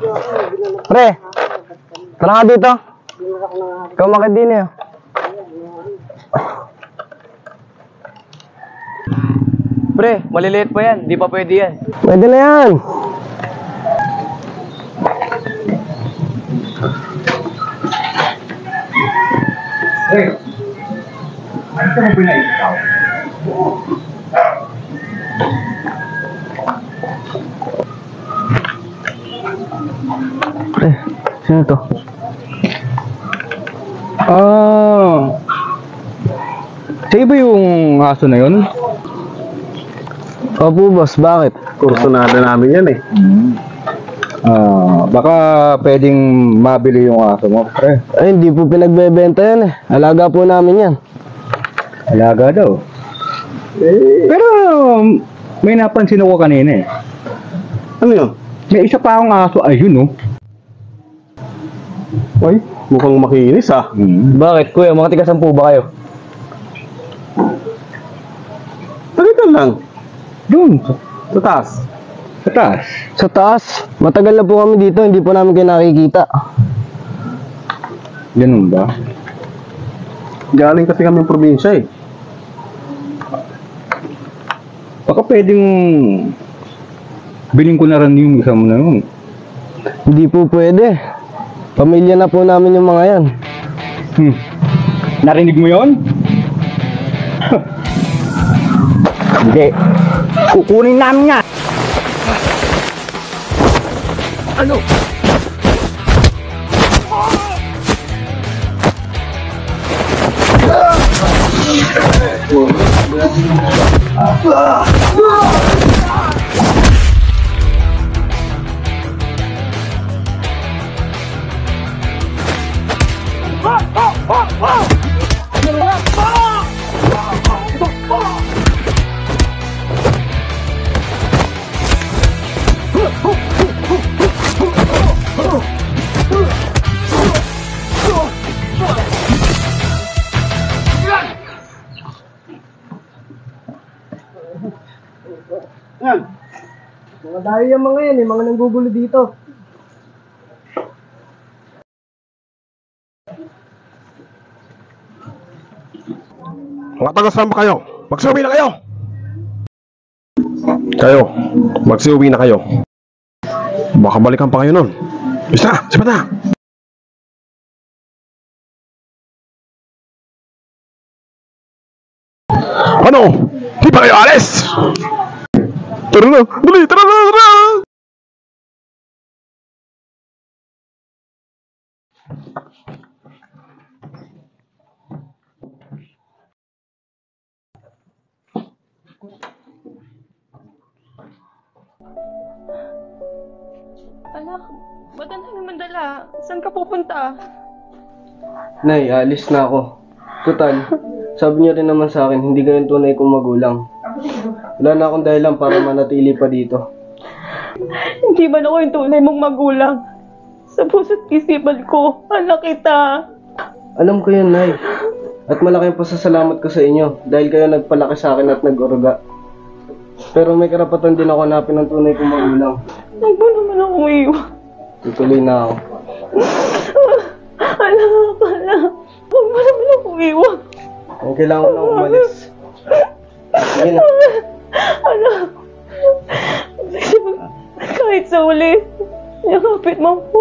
Pre, tara nga dito. Ikaw makadini ah. Pre, maliliit pa yan. Di pa pwede yan. Pwede na yan. Pre, ano ka mo pinaitaw? Sino to? Sa'yo ba yung aso na yun? Opo boss, bakit? Kursunada namin yan eh. Baka pwedeng mabili yung aso mo, pre. Ay, hindi po pinagbebenta yan eh. Alaga po namin yan. Alaga daw. Pero may napansin ako kanina eh. Ano yun? May isa pa akong aso, ayun oh. Ay, mukhang makinis ah. Bakit, kuya? Mga tiga-sampu ba kayo? Talikan lang. Doon, Sa taas. sa taas. Sa taas, matagal na po kami dito, hindi po namin kayo nakikita. Ganun ba? Galing kasi kami probinsya eh. Baka pwedeng bilhin ko na rin yung isa mo na yun. Hindi po pwede. Pamilya na po namin yung mga yan. Narinig mo yon? Hindi. Kukunin namin yan. Ano? Mga dahil yung mga yan eh, mga nanggugulo dito. Mga taga-saan ba kayo? Magsiuwi na kayo! Kayo, magsiuwi na kayo. Baka balikan pa kayo nun. Bisa, sipat na! Ano? Di ba kayo alis? Tara na! Dali! Tara na! Tara! Anak, ba't ang dami mong dala? Saan ka pupunta? Nay, alis na ako. Total, sabi niyo rin naman sa akin, hindi ganyan tunay kong magulang. Wala na akong dahilan para manatili pa dito. Hindi man ako yung tunay mong magulang. Sa puso't isipan ko, anak kita. Alam ko yun, Nay. At malaking pasasalamat ko sa inyo dahil kayo nagpalaki sa akin at nag-uruga. Pero may karapatan din ako hanapin ng tunay kong magulang. Huwag mo naman akong iwan. Tutuloy na ako. Anak. Huwag mo naman akong iwan. Ang kailangan ko lang umalis. Sige na. Anak. Kahit sa uli, yakapit mo po.